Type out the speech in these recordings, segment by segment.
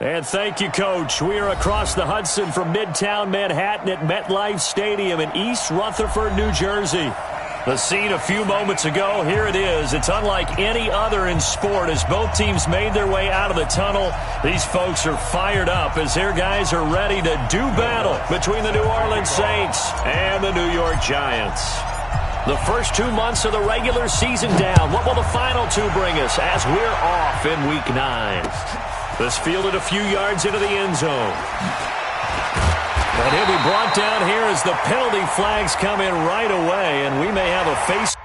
And thank you, Coach. We are across the Hudson from Midtown Manhattan at MetLife Stadium in East Rutherford, New Jersey. The scene a few moments ago, here it is. It's unlike any other in sport as both teams made their way out of the tunnel. These folks are fired up as their guys are ready to do battle between the New Orleans Saints and the New York Giants. The first 2 months of the regular season down. What will the final two bring us as we're off in Week 9? This fielded a few yards into the end zone. And he'll be brought down here as the penalty flags come in right away, and we may have a face.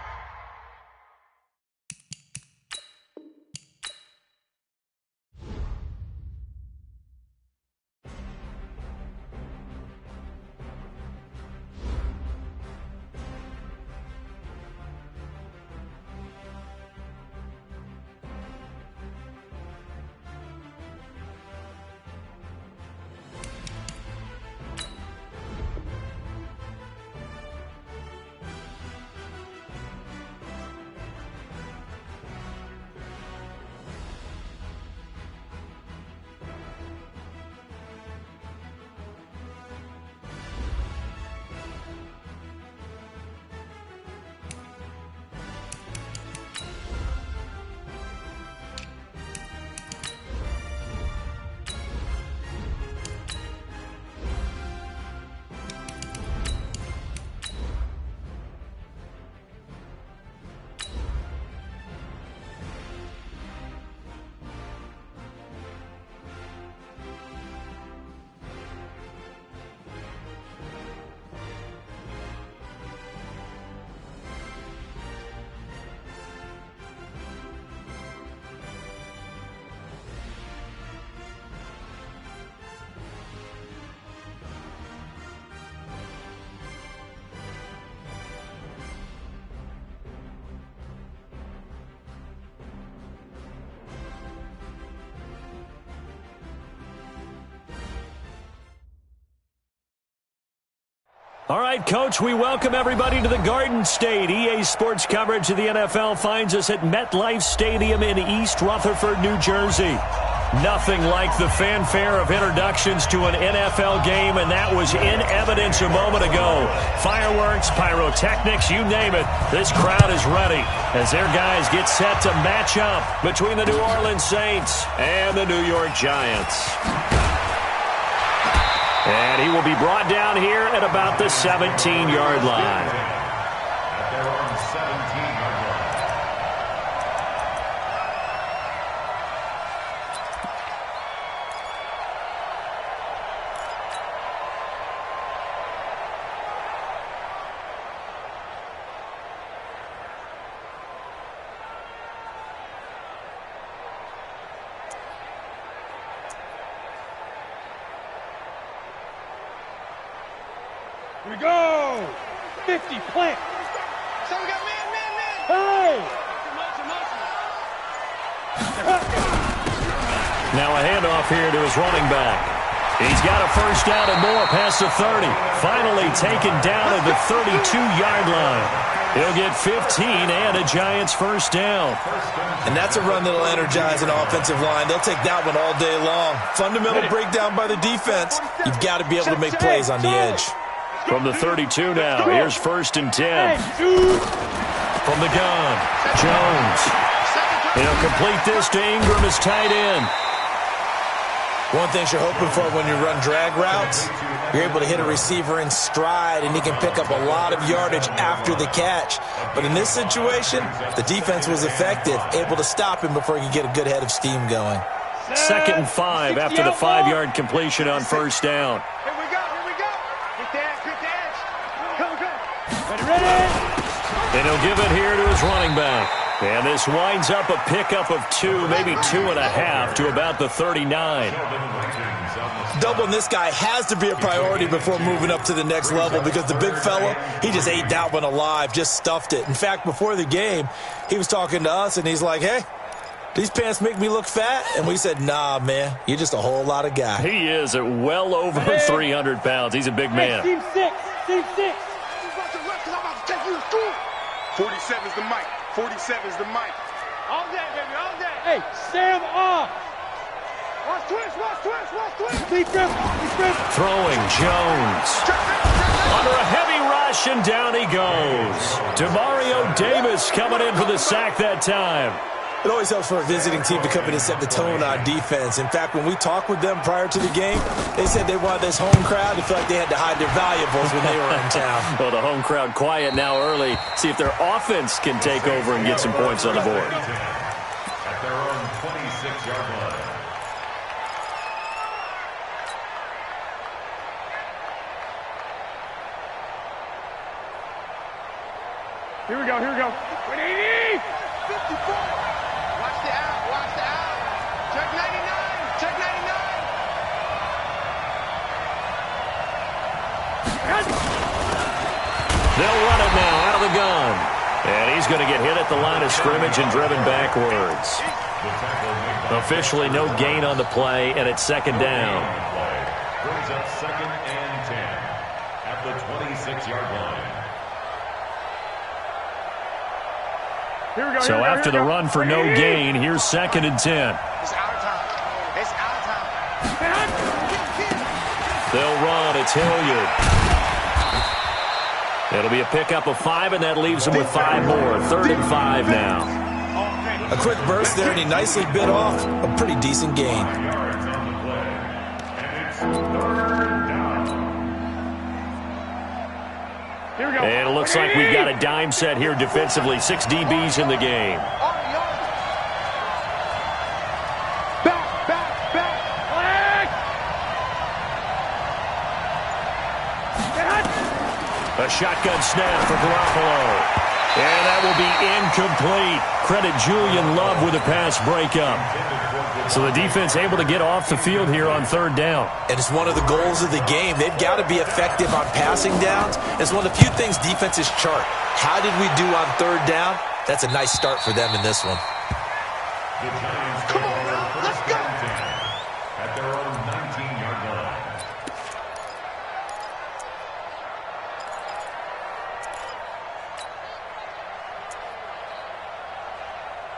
All right, Coach, we welcome everybody to the Garden State. EA Sports coverage of the NFL finds us at MetLife Stadium in East Rutherford, New Jersey. Nothing like the fanfare of introductions to an NFL game, and that was in evidence a moment ago. Fireworks, pyrotechnics, you name it. This crowd is ready as their guys get set to match up between the New Orleans Saints and the New York Giants. And he will be brought down here at about the 17-yard line. Here we go! 50, plant! So we got man! Hey! Now a handoff here to his running back. He's got a first down and more past the 30. Finally taken down at the 32-yard line. He'll get 15 and a Giants first down. And that's a run that'll energize an offensive line. They'll take that one all day long. Fundamental breakdown by the defense. You've got to be able to make plays on the edge. From the 32 now, here's 1st and 10. From the gun, Jones. He'll complete this to Ingram as tight end. One thing you're hoping for when you run drag routes, you're able to hit a receiver in stride, and he can pick up a lot of yardage after the catch. But in this situation, the defense was effective, able to stop him before he could get a good head of steam going. 2nd and 5 after the 5-yard completion on first down. Here we go! Quick dash! Go! Ready! And he'll give it here to his running back. And this winds up a pickup of 2, maybe 2.5 to about the 39. Doubling this guy has to be a priority before moving up to the next level because the big fella, he just ate that one alive, just stuffed it. In fact, before the game, he was talking to us, and he's like, hey, these pants make me look fat? And we said, nah, man, you're just a whole lot of guy. He is at well over 300 pounds. He's a big man. Team 6. 47's the mic. 47's the mic. All day, baby, all day. Hey, Sam off. Watch Throwing Jones. Under a heavy rush, and down he goes. DeMario Davis coming in for the sack that time. It always helps for a visiting team to come in and set the tone on defense. In fact, when we talked with them prior to the game, they said they wanted this home crowd to feel like they had to hide their valuables when they were in town. Well, the home crowd quiet now early. See if their offense can take over and get some points on the board. At their own 26-yard line. Here we go, here we go. 180! 54! Watch the out, watch the out. Check 99, check 99. They'll run it now out of the gun. And he's going to get hit at the line of scrimmage and driven backwards. Officially no gain on the play, and it's second down. Brings up 2nd and 10 at the 26-yard line. So after the run for no gain, here's 2nd and 10. It's our time. It's our time. They'll run. It's Hilliard. It'll be a pickup of 5, and that leaves them with 5 more. 3rd and 5 now. A quick burst there, and he nicely bit off a pretty decent gain. And it looks like we've got a dime set here defensively. 6 DBs in the game. A shotgun snap for Garoppolo. And that will be incomplete. Credit Julian Love with a pass breakup. So the defense able to get off the field here on 3rd down. And it's one of the goals of the game. They've got to be effective on passing downs. It's one of the few things defenses chart. How did we do on 3rd down? That's a nice start for them in this one. Come on, now, let's go. At their own 19-yard line.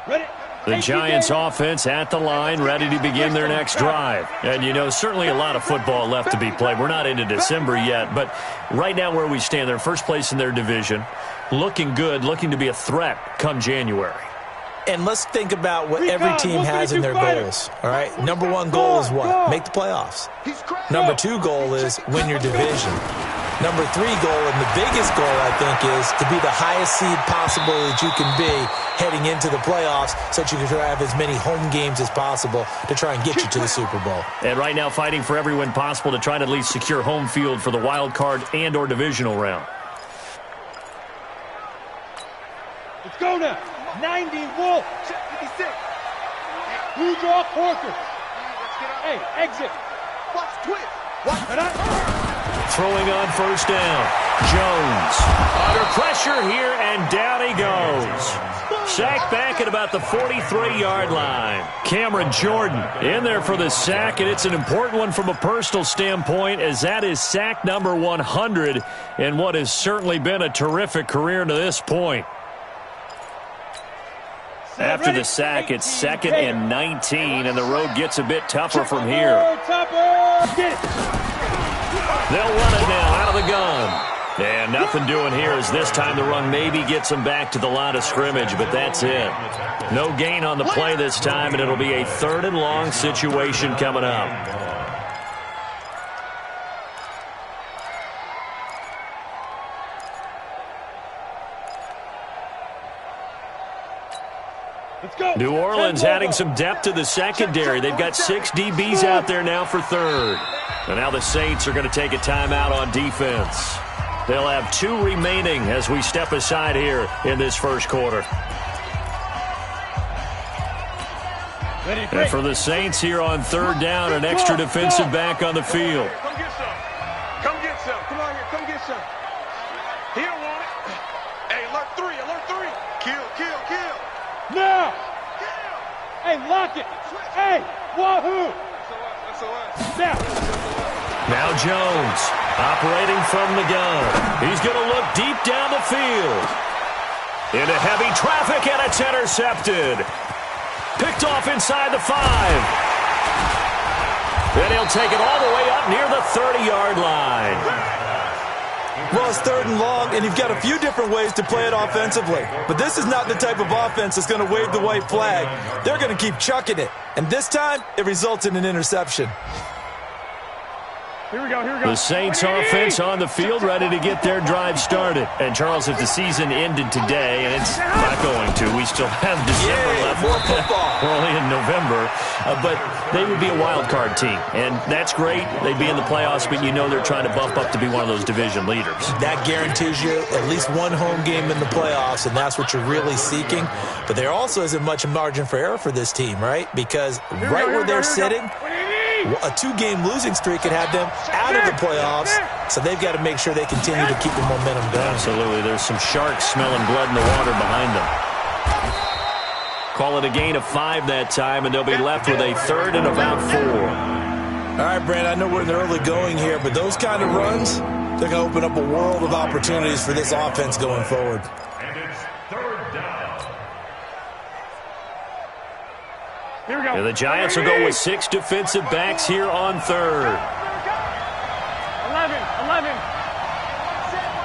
Ready? The Giants offense at the line, ready to begin their next drive. And, you know, certainly a lot of football left to be played. We're not into December yet, but right now where we stand, they're first place in their division, looking good, looking to be a threat come January. And let's think about what every team has in their goals, all right? Number 1 goal is what? Make the playoffs. Number 2 goal is win your division. Number 3 goal, and the biggest goal, I think, is to be the highest seed possible that you can be heading into the playoffs so that you can have as many home games as possible to try and get you to the Super Bowl. And right now fighting for every win possible to try to at least secure home field for the wild card and or divisional round. Let's go now. 90 Wolf. 56. Blue draw Corker. Hey, exit. Watch twist. Watch that. Throwing on 1st down. Jones under pressure here, and down he goes. Sacked back at about the 43-yard line. Cameron Jordan in there for the sack, and it's an important one from a personal standpoint, as that is sack number 100 in what has certainly been a terrific career to this point. After the sack, it's 2nd and 19, and the road gets a bit tougher from here. They'll run it now out of the gun. And nothing doing here as this time the run maybe gets them back to the line of scrimmage, but that's it. No gain on the play this time, and it'll be a 3rd and long situation coming up. New Orleans adding some depth to the secondary. They've got 6 DBs out there now for 3rd. And now the Saints are going to take a timeout on defense. They'll have 2 remaining as we step aside here in this first quarter. And for the Saints here on 3rd down, an extra defensive back on the field. Come get some. Come get some. Come on here. Come get some. He don't want it. Hey, alert 3. Alert 3. Kill, kill, kill. Now. Hey, lock it. Hey, wahoo. Now Jones operating from the gun. He's going to look deep down the field. Into heavy traffic, and it's intercepted. Picked off inside the 5. And he'll take it all the way up near the 30-yard line. Well, it's 3rd and long, and you've got a few different ways to play it offensively. But this is not the type of offense that's going to wave the white flag. They're going to keep chucking it. And this time, it results in an interception. Here we go, here we go. The Saints offense on the field, ready to get their drive started. And, Charles, if the season ended today, and it's not going to, we still have December left. More football. We're only in November. But they would be a wild card team. And that's great. They'd be in the playoffs, but you know they're trying to bump up to be one of those division leaders. That guarantees you at least one home game in the playoffs, and that's what you're really seeking. But there also isn't much margin for error for this team, right? Because right where they're sitting, a 2-game losing streak could have them out of the playoffs, so they've got to make sure they continue to keep the momentum going. Absolutely. There's some sharks smelling blood in the water behind them. Call it a gain of 5 that time, and they'll be left with a 3rd and about 4. All right, Brand, I know we're in the early going here, but those kind of runs, they're going to open up a world of opportunities for this offense going forward. And it's 3rd down. Here we go. And the Giants will go with 6 defensive backs here on 3rd. 11.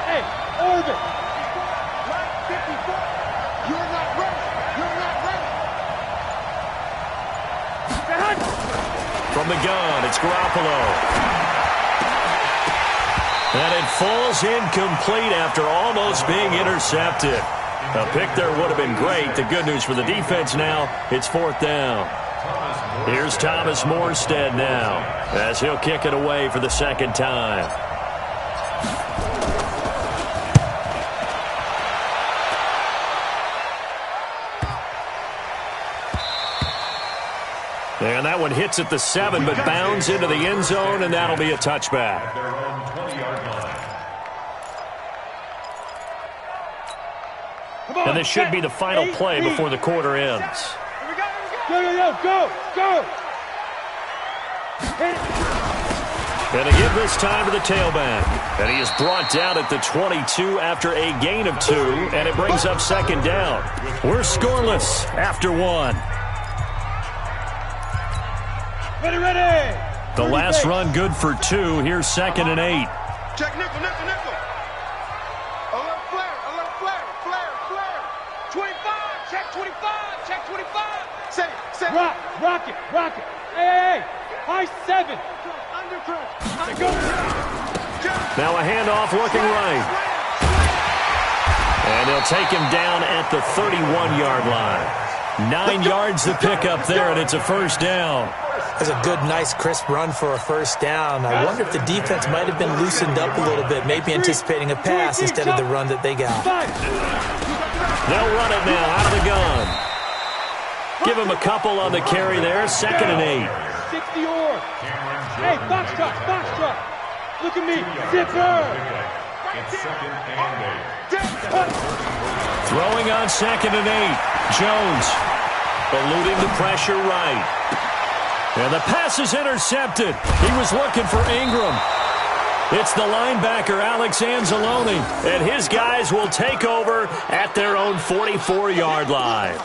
Hey, orbit. You're not ready. You're not ready. From the gun, it's Garoppolo. And it falls incomplete after almost being intercepted. A pick there would have been great. The good news for the defense now, it's 4th down. Here's Thomas Morstead now, as he'll kick it away for the 2nd time. And that one hits at the 7, but bounds into the end zone, and that'll be a touchback. Their own 20-yard line. And this should be the final play before the quarter ends. Go. And again this time to the tailback. And he is brought down at the 22 after a gain of 2, and it brings up 2nd down. We're scoreless after 1. Ready. The last run good for 2. Here's 2nd and 8. Check nickel. Alert flare. 25. Check 25. Set it. Rock it. Hey. High 7. Now a handoff looking right. And they'll take him down at the 31-yard line. 9 yards to pick up there, and it's a 1st down. That's a good, nice, crisp run for a 1st down. I wonder if the defense might have been loosened up a little bit, maybe anticipating a pass instead of the run that they got. They'll run it now out of the gun. Give him a couple on the carry there. 2nd and 8. 60 or. Hey, box truck. Look at me. Zipper. It's 2nd and 8. Throwing on 2nd and 8. Jones eluding the pressure right. And the pass is intercepted. He was looking for Ingram. It's the linebacker, Alex Anzalone, and his guys will take over at their own 44-yard line.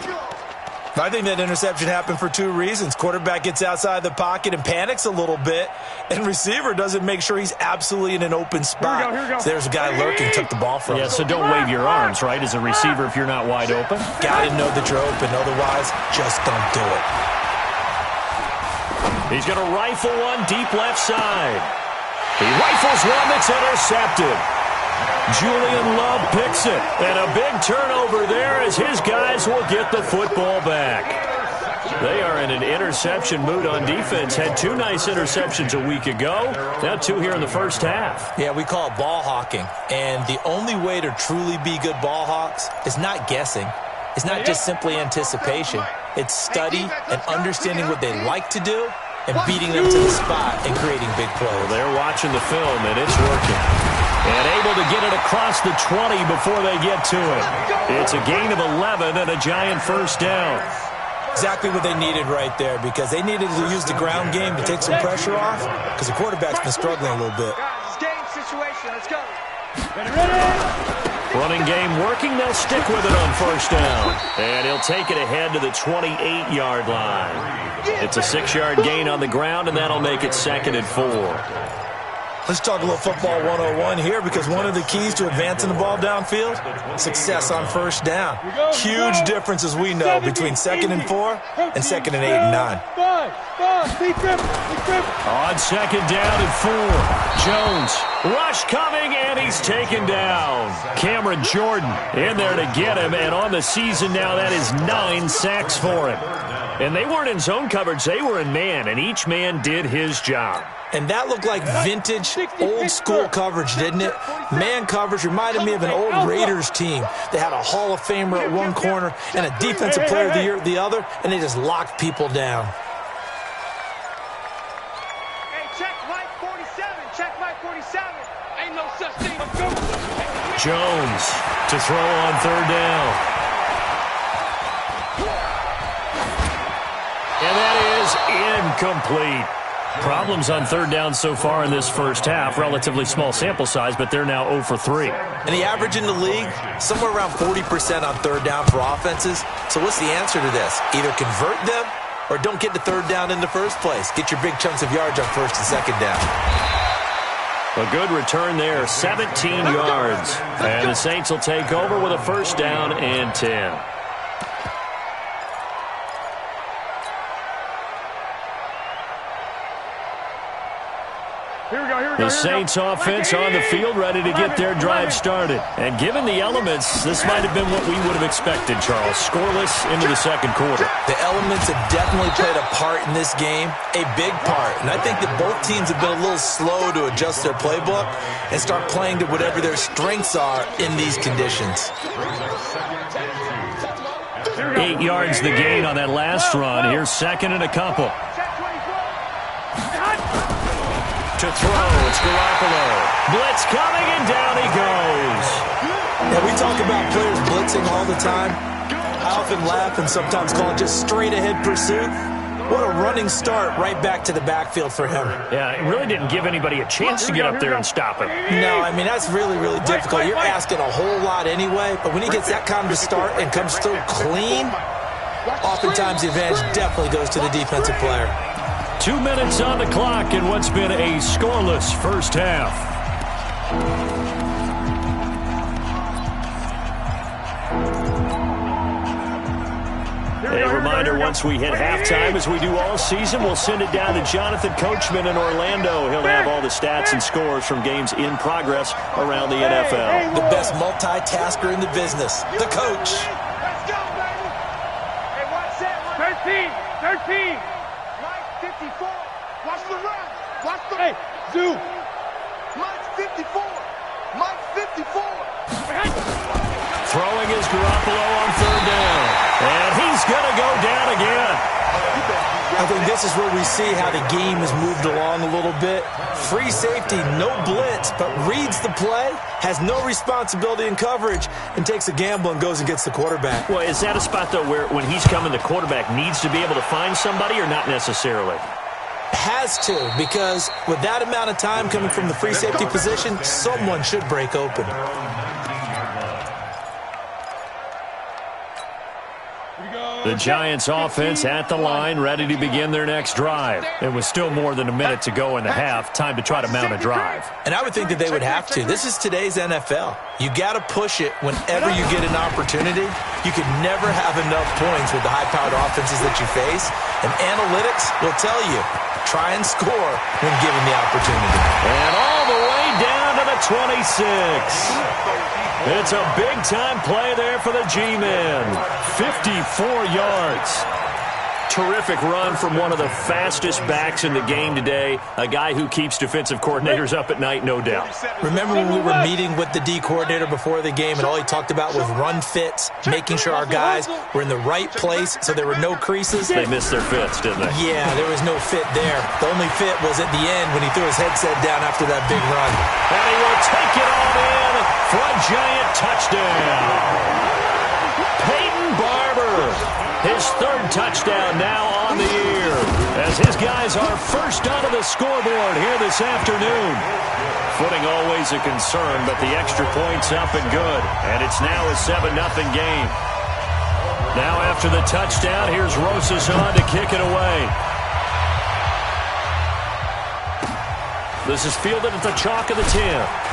I think that interception happened for 2 reasons. Quarterback gets outside the pocket and panics a little bit, and receiver doesn't make sure he's absolutely in an open spot. Here we go. So there's a guy lurking, took the ball from him. Yeah, so don't wave your arms, right, as a receiver if you're not wide open. Got to know that you're open. Otherwise, just don't do it. He's going to rifle one deep left side. He rifles one that's intercepted. Julian Love picks it. And a big turnover there as his guys will get the football back. They are in an interception mood on defense. Had 2 nice interceptions a week ago. Now 2 here in the 1st half. Yeah, we call it ball hawking. And the only way to truly be good ball hawks is not guessing. It's not just simply anticipation. It's study and understanding what they like to do and beating them to the spot and creating big plays. Well, they're watching the film, and it's working. And able to get it across the 20 before they get to it. It's a gain of 11 and a Giant 1st down. Exactly what they needed right there, because they needed to use the ground game to take some pressure off, because the quarterback's been struggling a little bit. Guys, it's game situation. Let's go. Running game working. They'll stick with it on 1st down. And he'll take it ahead to the 28-yard line. It's a 6-yard gain on the ground, and that'll make it 2nd and 4. Let's talk a little football 101 here, because one of the keys to advancing the ball downfield, success on first down. Huge difference, as we know, between 2nd and 4 and 2nd and 8 and 9. On 2nd down and 4, Jones, rush coming, and he's taken down. Cameron Jordan in there to get him, and on the season now, that is 9 sacks for him. And they weren't in zone coverage, they were in man, and each man did his job. And that looked like vintage, old-school coverage, didn't it? Man coverage reminded me of an old Raiders team. They had a Hall of Famer at one corner and a Defensive Player of the Year at the other, and they just locked people down. Hey, check Mike 47. Check Mike 47. Ain't no such thing. Let's go. Jones to throw on 3rd down. And that is incomplete. Problems on 3rd down so far in this first half. Relatively small sample size, but they're now 0 for 3. And the average in the league, somewhere around 40% on 3rd down for offenses. So what's the answer to this? Either convert them or don't get to 3rd down in the first place. Get your big chunks of yards on 1st and 2nd down. A good return there, 17 yards. And the Saints will take over with a 1st down and 10. The Saints offense on the field, ready to get their drive started. And given the elements, this might have been what we would have expected, Charles. Scoreless into the 2nd quarter. The elements have definitely played a part in this game, a big part. And I think that both teams have been a little slow to adjust their playbook and start playing to whatever their strengths are in these conditions. 8 yards the gain on that last run. Here's 2nd and a couple. To throw, it's Garoppolo. Blitz coming, and down he goes. Yeah, we talk about players blitzing all the time. I often laugh and sometimes call it just straight-ahead pursuit. What a running start right back to the backfield for him. Yeah, it really didn't give anybody a chance to get up there and stop him. No, I mean, that's really, really difficult. You're asking a whole lot anyway, but when he gets that kind of start and comes through clean, oftentimes the advantage definitely goes to the defensive player. 2 minutes on the clock in what's been a scoreless first half. A reminder, once we hit halftime, as we do all season, we'll send it down to Jonathan Coachman in Orlando. He'll have all the stats and scores from games in progress around the NFL. The best multitasker in the business, the coach. Let's go, baby. Hey, watch that. 13. 54. Watch the run. Watch the... Hey, Zoo. Mike's 54. Mike's 54. Throwing is Garoppolo on 3rd down. And he's going to go down again. I think this is where we see how the game has moved along a little bit. Free safety, no blitz, but reads the play, has no responsibility in coverage, and takes a gamble and goes and gets the quarterback. Well, is that a spot, though, where when he's coming, the quarterback needs to be able to find somebody, or not necessarily? Has to, because with that amount of time coming from the free safety position, someone should break open. The Giants offense at the line, ready to begin their next drive. It was still more than a minute to go in the half. Time to try to mount a drive. And I would think that they would have to. This is today's NFL. You got to push it whenever you get an opportunity. You can never have enough points with the high-powered offenses that you face. And analytics will tell you, try and score when given the opportunity. And all the way down to the 26. It's a big-time play there for the G-men. 54 yards. Terrific run from one of the fastest backs in the game today. A guy who keeps defensive coordinators up at night, no doubt. Remember when we were meeting with the D coordinator before the game and all he talked about was run fits, making sure our guys were in the right place so there were no creases? They missed their fits, didn't they? Yeah, there was no fit there. The only fit was at the end when he threw his headset down after that big run. And he will take it all in for a giant touchdown. Peyton Barber. His 3rd touchdown now on the year as his guys are first onto the scoreboard here this afternoon. Footing always a concern, but the extra point's up and good. And it's now a 7-0 game. Now after the touchdown, here's Rosas on to kick it away. This is fielded at the chalk of the 10.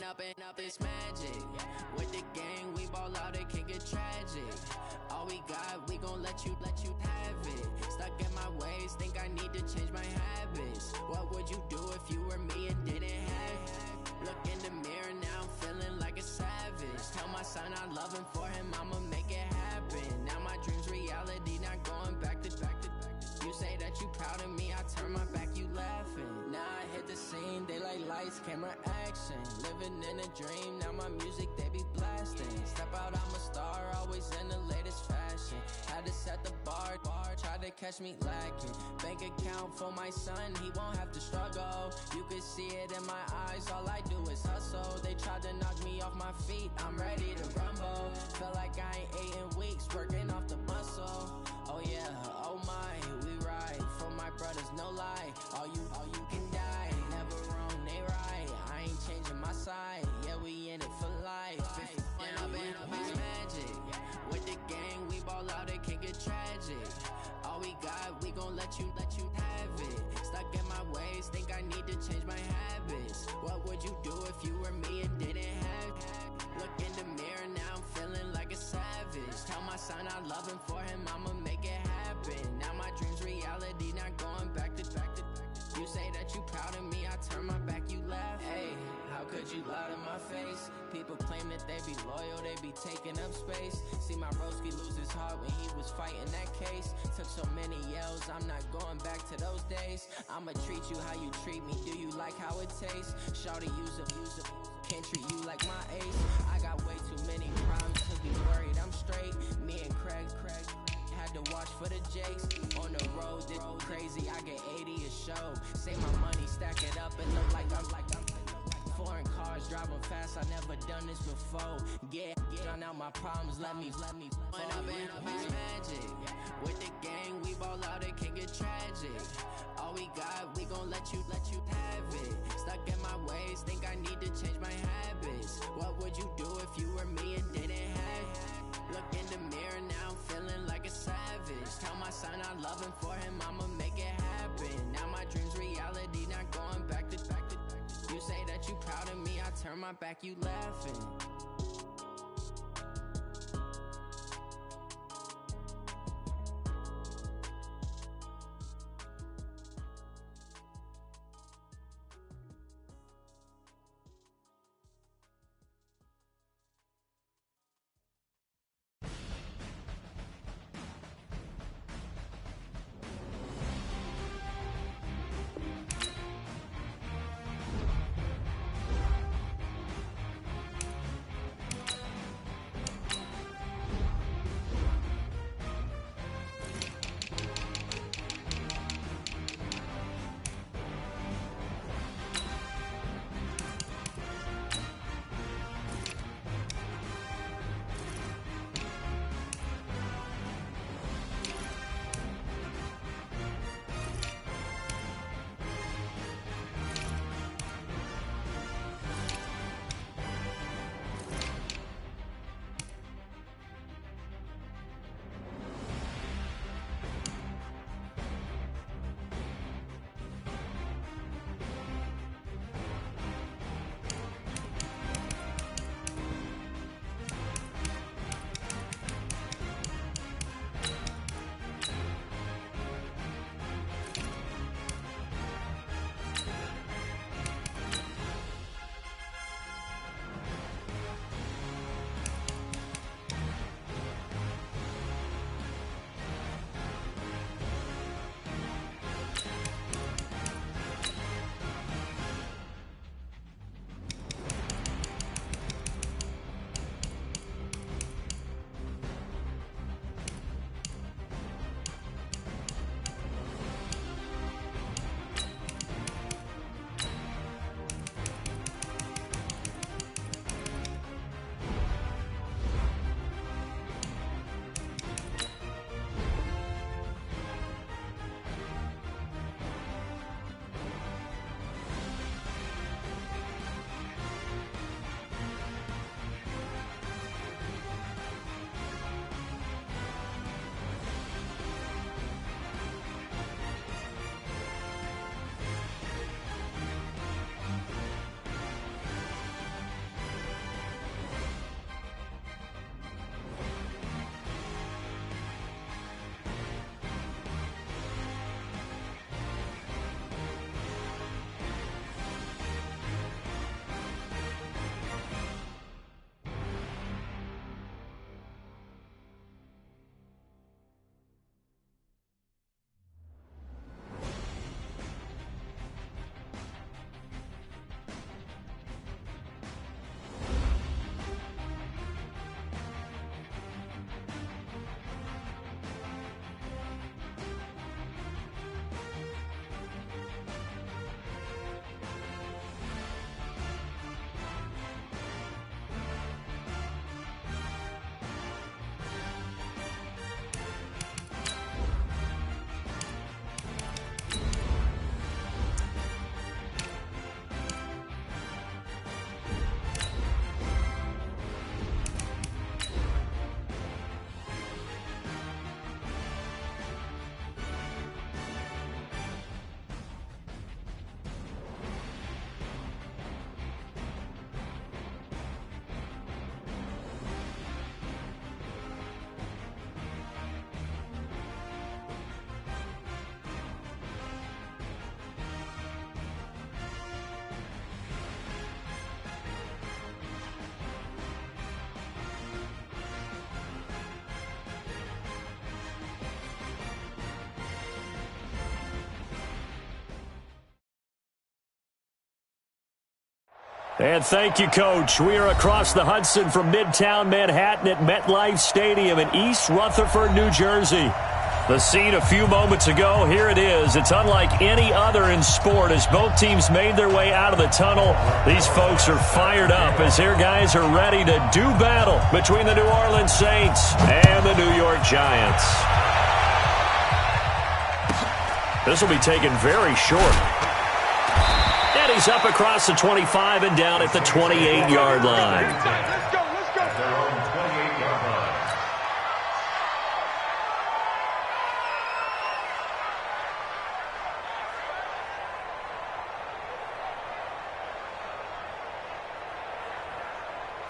Up and up this magic. With the gang, we ball out, it can get tragic. All we got, we gon' let you have it. Stuck in my ways, think I need to change my habits. What would you do if you were me and didn't have it? Look in the mirror, now I'm feeling like a savage. Tell my son I love him, for him I'ma make it happen. Now my dream's reality, not going back to. You say that you proud of me, I turn my back, you laughing. Now I hit the scene, daylight lights, camera action. Living in a dream, now my music they be blasting. Step out, I'm a star, always in the latest fashion. Had to set the bar, try to catch me lacking. Bank account for my son, he won't have to struggle. You can see it in my eyes, all I do is hustle. They tried to knock me off my feet, I'm ready to rumble. Felt like I ain't ate in weeks, working off the muscle. Oh yeah, oh my, we ride for my brothers, no lie. All you can die, never wrong, they right. I ain't changing my side, yeah, we in it for life. If up it's magic. With the gang, we ball out, it can get tragic. All we got, we gon' let you have it. Stuck in my ways, think I need to change my habits. What would you do if you were me and didn't have it? Look in the mirror, now I'm feeling like a savage. Tell my son I love him, for him I'ma make it happen. Now my dream's reality, not going back to. You say that you proud of me, I turn my back, you laugh. Hey, how could you lie to my face? People claim that they be loyal, they be taking up space. See my broski lose his heart when he was fighting that case. Took so many yells, I'm not going back to those days. I'ma treat you how you treat me, do you like how it tastes? Shawty, use a can't treat you like my ace. I got way too many problems to be worried I'm straight. Me and Craig for the Jakes. On the road, this crazy, I get 80 a show. Save my money, stack it up, and look like I'm foreign cars, driving fast, I never done this before. Get on out my problems, let me. When I've been magic. With the gang, we ball out, it can get tragic. All we got, we gon' let you have it. Stuck in my ways, think I need to change my habits. What would you do if you were me and didn't have it? Look in the mirror, now I'm feeling like a savage. Tell my son I love him, for him I'ma make it happen. Now my dream's reality, not going back to. You say that you proud of me, I turn my back, you laughing. And thank you, Coach. We are across the Hudson from Midtown Manhattan at MetLife Stadium in East Rutherford, New Jersey. The scene a few moments ago, here it is. It's unlike any other in sport as both teams made their way out of the tunnel. These folks are fired up as their guys are ready to do battle between the New Orleans Saints and the New York Giants. This will be taken very short. And he's up across the 25 and down at the 28-yard line. Let's go. Their own 28-yard line.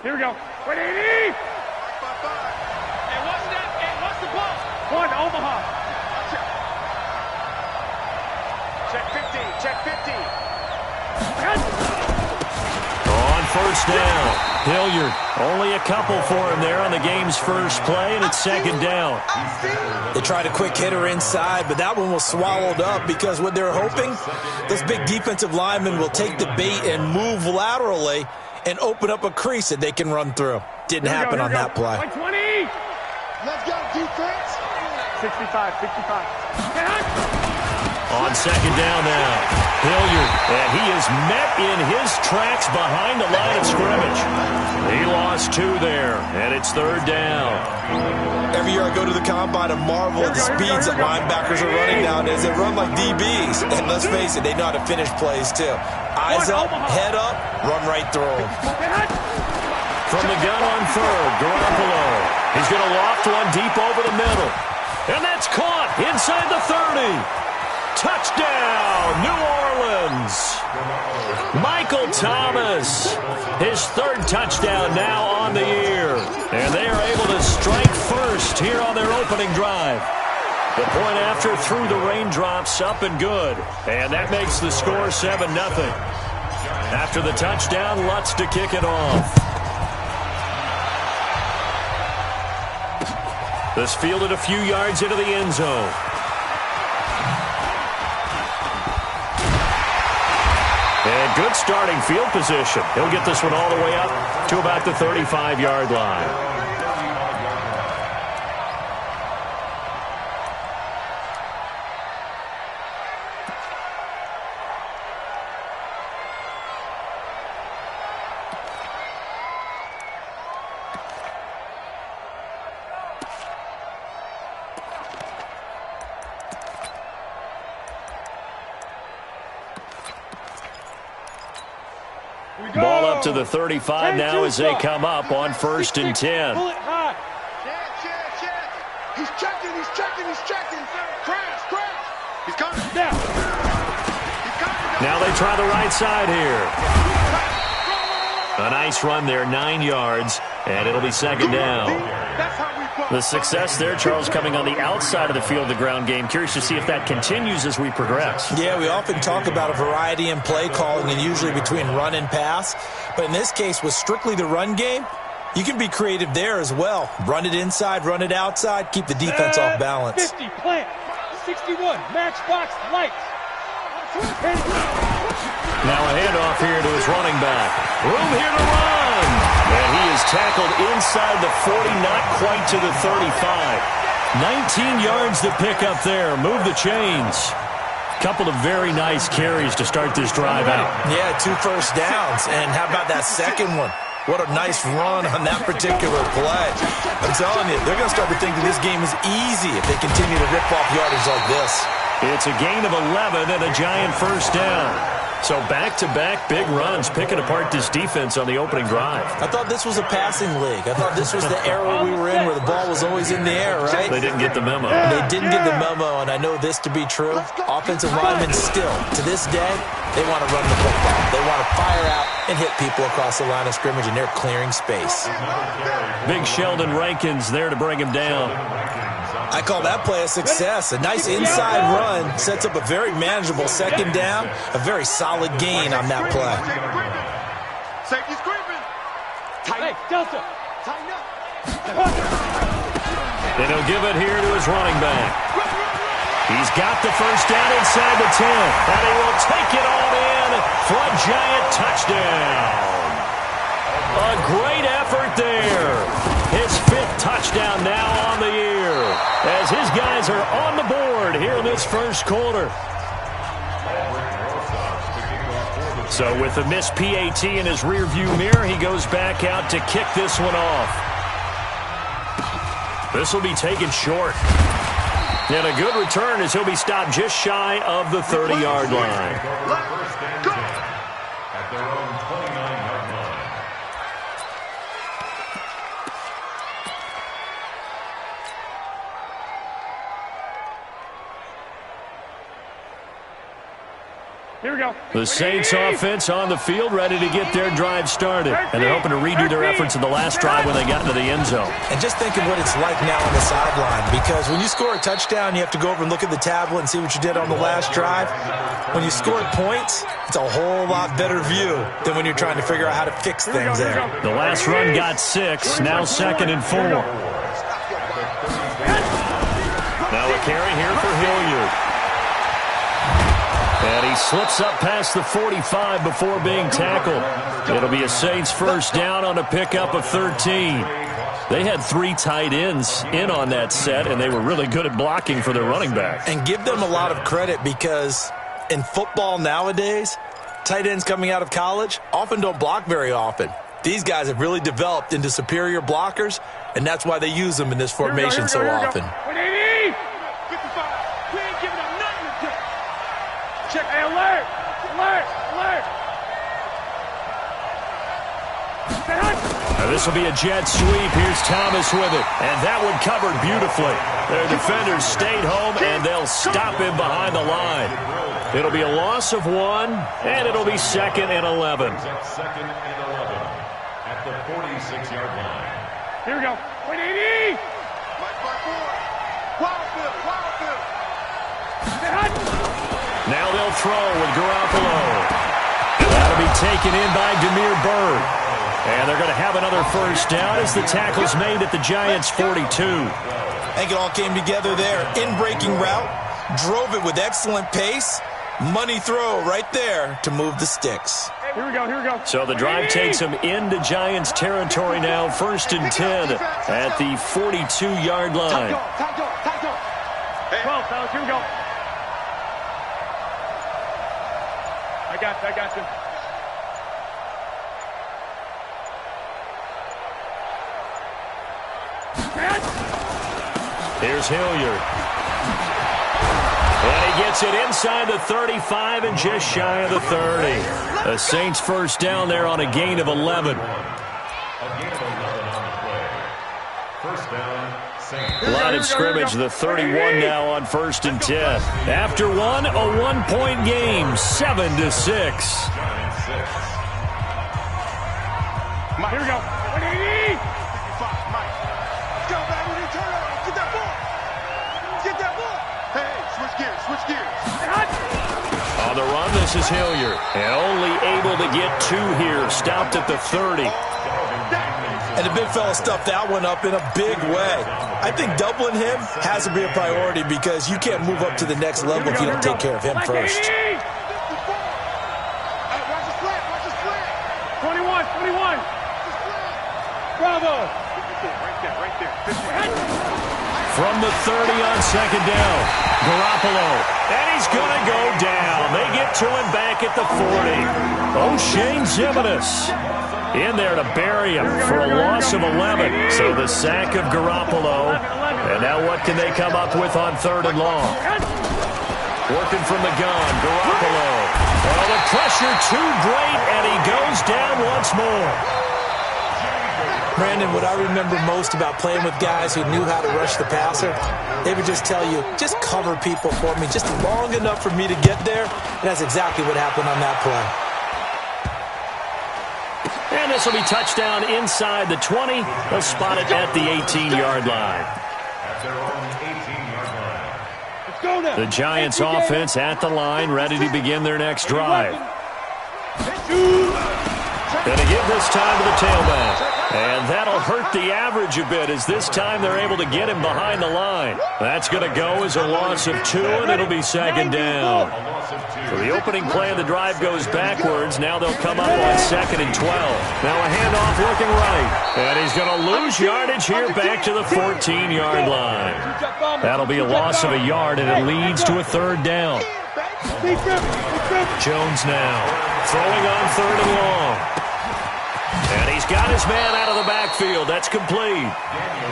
Here we go. 180! Hey, what's the ball? One, Omaha. Check 50. On first down, Hilliard. Only a couple for him there on the game's first play, and it's second down. They tried a quick hitter inside, but that one was swallowed up because what they're hoping, those big defensive linemen will take the bait and move laterally and open up a crease that they can run through. Didn't happen on that play. 120! Let's go, defense. 65. On second down now, Hilliard, and he is met in his tracks behind the line of scrimmage. He lost 2 there, and it's third down. Every year I go to the combine and marvel at the speeds that linebackers are running nowadays. They run like DBs, and let's face it, they know how to finish plays too. Eyes up, head up, run right through them. From the gun on third, Garoppolo. He's going to loft one deep over the middle. And that's caught inside the 30. Touchdown, New Orleans. Michael Thomas, his third touchdown now on the year. And they are able to strike first here on their opening drive. The point after through the raindrops, up and good. And that makes the score 7-0. After the touchdown, Lutz to kick it off. This fielded a few yards into the end zone. And good starting field position. He'll get this one all the way up to about the 35-yard line. Ball up to the 35 now as they come up on 1st and 10. Pull it high. Check. He's checking. Crash. He's coming. Now. Now they try the right side here. A nice run there, 9 yards, and it'll be second down. That's how we play. The success there, Charles, coming on the outside of the field, the ground game. Curious to see if that continues as we progress. Yeah, we often talk about a variety in play calling and usually between run and pass. But in this case, with strictly the run game, you can be creative there as well. Run it inside, run it outside, keep the defense off balance. 50, plant. 61, matchbox, lights. Now a handoff here to his running back. Room here to run. And he is tackled inside the 40, not quite to the 35. 19 yards to pick up there. Move the chains. Couple of very nice carries to start this drive out. Yeah, 2 first downs. And how about that second one? What a nice run on that particular play. I'm telling you, they're going to start to think that this game is easy if they continue to rip off yardage like this. It's a gain of 11 and a giant first down. So back-to-back big runs, picking apart this defense on the opening drive. I thought this was a passing league. I thought this was the era we were in where the ball was always in the air, right? They didn't get the memo. They didn't get the memo, and I know this to be true. Offensive linemen still, to this day, they want to run the football. They want to fire out and hit people across the line of scrimmage, and they're clearing space. Big Sheldon Rankins there to bring him down. I call that play a success. A nice inside run sets up a very manageable second down, a very solid gain on that play. Safety's creeping. Hey, Delta. Tighten up. And he'll give it here to his running back. He's got the first down inside the 10. And he will take it all in for a giant touchdown. A great effort there. His 5th touchdown now on the year as his guys Cardinals are on the board here in this first quarter. So with a missed PAT in his rearview mirror, he goes back out to kick this one off. This will be taken short. And a good return as he'll be stopped just shy of the 30-yard line. First and 10 at their own 29-yard line. Here we go. The Saints offense on the field, ready to get their drive started. And they're hoping to redo their efforts in the last drive when they got into the end zone. And just think of what it's like now on the sideline, because when you score a touchdown, you have to go over and look at the tablet and see what you did on the last drive. When you scored points, it's a whole lot better view than when you're trying to figure out how to fix things there. The last run got 6, now 2nd and 4. Now a carry here for Hilliard. And he slips up past the 45 before being tackled. It'll be a Saints first down on a pickup of 13. They had 3 tight ends in on that set, and they were really good at blocking for their running back. And give them a lot of credit, because in football nowadays, tight ends coming out of college often don't block very often. These guys have really developed into superior blockers, and that's why they use them in this formation so often. 180! 55. We ain't giving up nothing to check. Hey, alert! Alert! Alert! Now this will be a jet sweep. Here's Thomas with it. And that one covered beautifully. Their defenders stayed home, and they'll stop him behind the line. It'll be a loss of 1, and it'll be 2nd and 11. Second and 11 at the 46-yard line. Here we go. 180! Now they'll throw with Garoppolo. That'll be taken in by Demir Bird. And they're going to have another first down as the tackle's made at the Giants' 42. I think it all came together there. In-breaking route, drove it with excellent pace. Money throw right there to move the sticks. Here we go, here we go. So the drive takes them into Giants territory now, 1st and 10 at the 42-yard line. 12, fellas, here we go. I got you. Here's Hilliard. And he gets it inside the 35 and just shy of the 30. The Saints first down there on a gain of 11. A gain of 11 on the play. First down, Saints. Line of scrimmage, the 31 now on 1st and 10. After one, a 1-point game, 7-6. Here we go. 180! Mike. Let's go, baby. Turn on. Get that ball. Get that ball. Hey, switch gears. Switch gears. On the run, this is Hilliard. And only able to get 2 here. Stopped at the 30. And the big fella stuffed that one up in a big way. I think doubling him has to be a priority, because you can't move up to the next level if you don't take care of him first. 21. Bravo. Right there. From the 30 on 2nd down, Garoppolo. And he's going to go down. They get to him back at the 40. O'Shane Zimenez in there to bury him for a loss of 11. So the sack of Garoppolo. And now what can they come up with on 3rd and long? Working from the gun, Garoppolo. Oh, the pressure too great, and he goes down once more. Brandon, what I remember most about playing with guys who knew how to rush the passer, they would just tell you, just cover people for me just long enough for me to get there. And that's exactly what happened on that play. And this will be touchdown inside the 20. They'll spot it at the 18-yard line. At their own 18-yard line. Let's go now. The Giants offense at the line, ready to begin their next drive. Hey, Going to give this time to the tailback. And that'll hurt the average a bit as this time they're able to get him behind the line. That's going to go as a loss of 2, and it'll be second down. So the opening play of the drive goes backwards. Now they'll come up on 2nd and 12. Now a handoff looking right. And he's going to lose yardage here back to the 14-yard line. That'll be a loss of a yard, and it leads to a 3rd down. Jones now throwing on 3rd and long. And he's got his man out of the backfield. That's complete.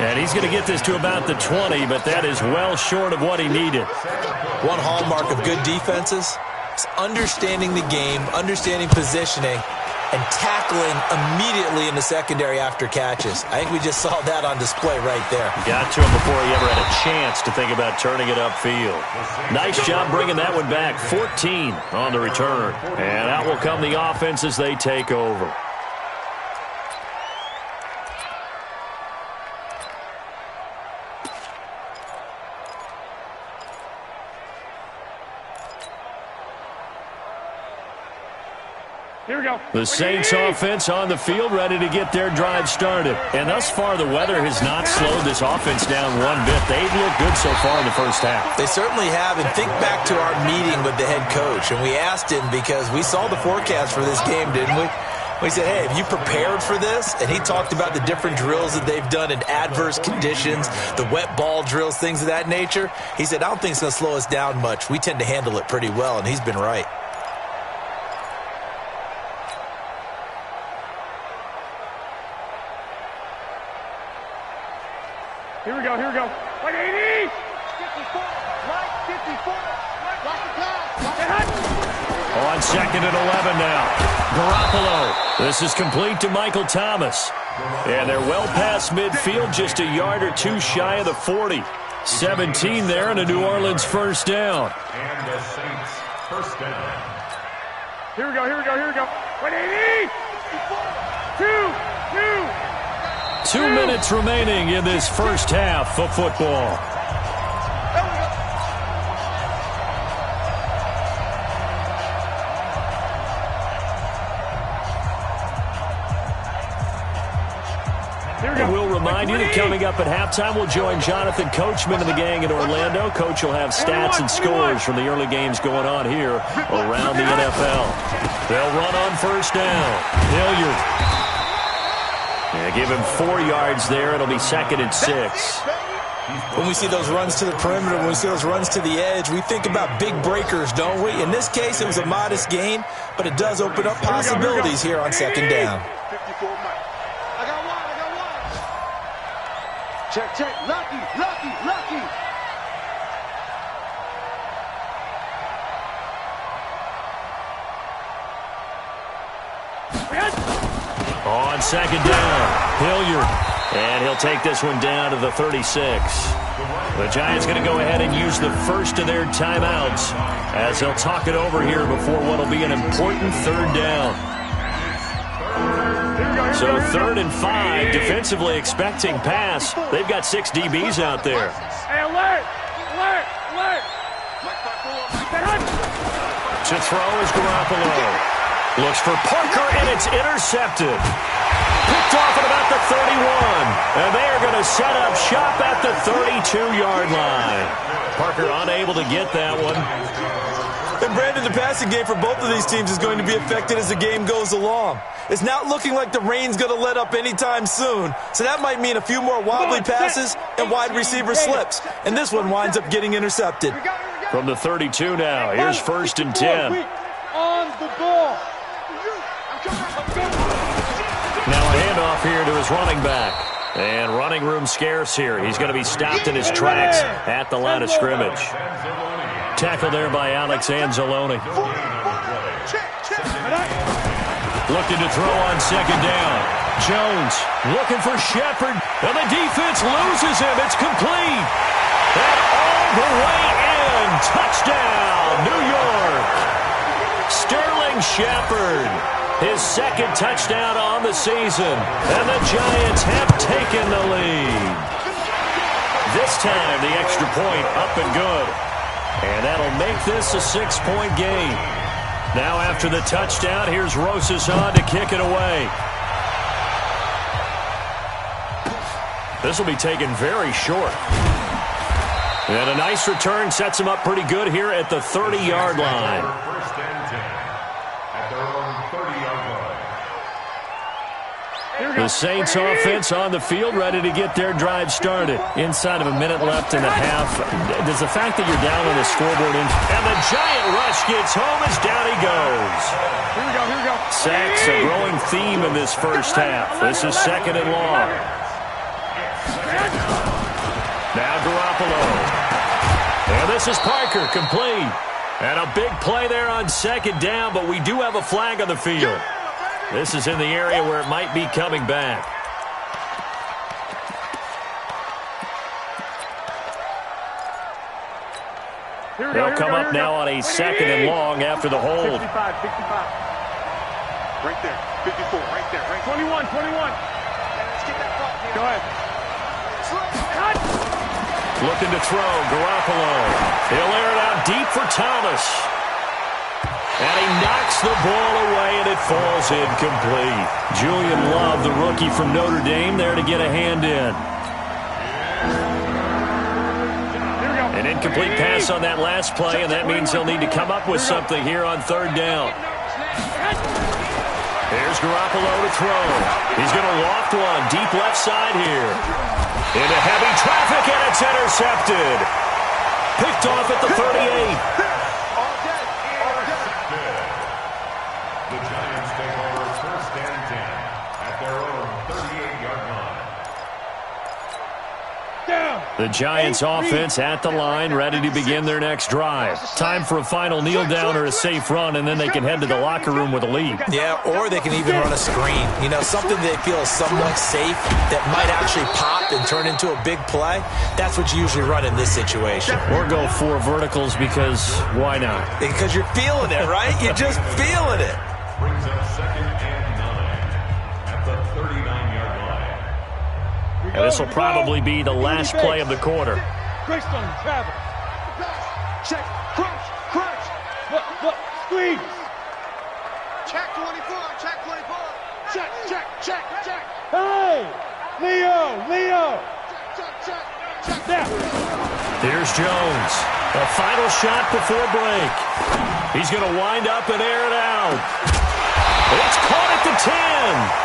And he's going to get this to about the 20, but that is well short of what he needed. One hallmark of good defenses is understanding the game, understanding positioning, and tackling immediately in the secondary after catches. I think we just saw that on display right there. Got to him before he ever had a chance to think about turning it upfield. Nice job bringing that one back. 14 on the return. And out will come the offense as they take over. Here we go. The Saints offense on the field, ready to get their drive started. And thus far, the weather has not slowed this offense down one bit. They've looked good so far in the first half. They certainly have. And think back to our meeting with the head coach. And we asked him, because we saw the forecast for this game, didn't we? We said, hey, have you prepared for this? And he talked about the different drills that they've done in adverse conditions, the wet ball drills, things of that nature. He said, I don't think it's going to slow us down much. We tend to handle it pretty well, and he's been right. Here we go, here we go. 180! 54, right, 54, watch the pass. On 2nd and 11 now. Garoppolo. This is complete to Michael Thomas. And they're well past midfield, just a yard or 2 shy of the 40. 17 there and a New Orleans 1st down. And the Saints 1st down. Here we go, here we go, here we go. 180! 2. 2 minutes remaining in this first half of football. We'll remind you that coming up at halftime, we'll join Jonathan Coachman and the gang in Orlando. Coach will have stats and scores from the early games going on here around the NFL. They'll run on 1st down. Hilliard. Yeah, give him 4 yards there. It'll be 2nd and 6. When we see those runs to the perimeter, when we see those runs to the edge, we think about big breakers, don't we? In this case, it was a modest gain, but it does open up possibilities here on 2nd down. 54 Mike. I got one. Check. Lucky. On 2nd down, Hilliard. And he'll take this one down to the 36. The Giants going to go ahead and use the first of their timeouts as they'll talk it over here before what will be an important 3rd down. So 3rd and 5, defensively expecting pass. They've got 6 DBs out there. Hey, alert! To throw is Garoppolo. Looks for Parker, and it's intercepted. Picked off at about the 31. And they are going to set up shop at the 32-yard line. Parker unable to get that one. And Brandon, the passing game for both of these teams is going to be affected as the game goes along. It's not looking like the rain's going to let up anytime soon. So that might mean a few more wobbly passes and wide receiver slips. And this one winds up getting intercepted. From the 32 now, here's 1st and 10. On the ball. Now a handoff here to his running back. And running room scarce here. He's going to be stopped in his tracks at the line of scrimmage. Tackled there by Alex Anzalone. Looking to throw on 2nd down. Jones looking for Shepard. And the defense loses him. It's complete. And all the way in. Touchdown, New York. Sterling Shepard. His 2nd touchdown on the season. And the Giants have taken the lead. This time, the extra point up and good. And that'll make this a 6-point game. Now after the touchdown, here's Rosas on to kick it away. This will be taken very short. And a nice return sets him up pretty good here at the 30-yard line. First and 10 at their own 30-yard line. The Saints offense on the field, ready to get their drive started. Inside of a minute left and a half. Does the fact that you're down on the scoreboard and the giant rush gets home as down he goes. Here we go. Sacks, a growing theme in this first half. This is second and long. Now Garoppolo. And this is Parker, complete. And a big play there on second down, but we do have a flag on the field. This is in the area where it might be coming back. They'll come up now on a second and long after the hold. 65. Right there. 54. Right there. Right 21. Let's get that ball. Go ahead. Looking to throw, Garoppolo. He'll air it out deep for Thomas. And he knocks the ball away, and it falls incomplete. Julian Love, the rookie from Notre Dame, there to get a hand in. An incomplete pass on that last play, and that means he'll need to come up with something here on third down. Here's Garoppolo to throw. He's going to loft one deep left side here. Into heavy traffic, and it's intercepted. Picked off at the 38. The Giants take over first and 10 at their own 38-yard line. The Giants offense at the line, ready to begin their next drive. Time for a final kneel down or a safe run, and then they can head to the locker room with a lead. Yeah, or they can even run a screen. You know, something they feel is somewhat safe that might actually pop and turn into a big play. That's what you usually run in this situation. Or go 4 verticals because why not? Because you're feeling it, right? You're just feeling it. Brings up second and 9 at the 39-yard line. And this will probably be the last play of the quarter. Greystone, travel. Check. Crunch. Look. Squeeze. Check 24. Check. Hey! Leo! Step. Here's Jones. A final shot before break. He's going to wind up and air it out. It's caught at the 10.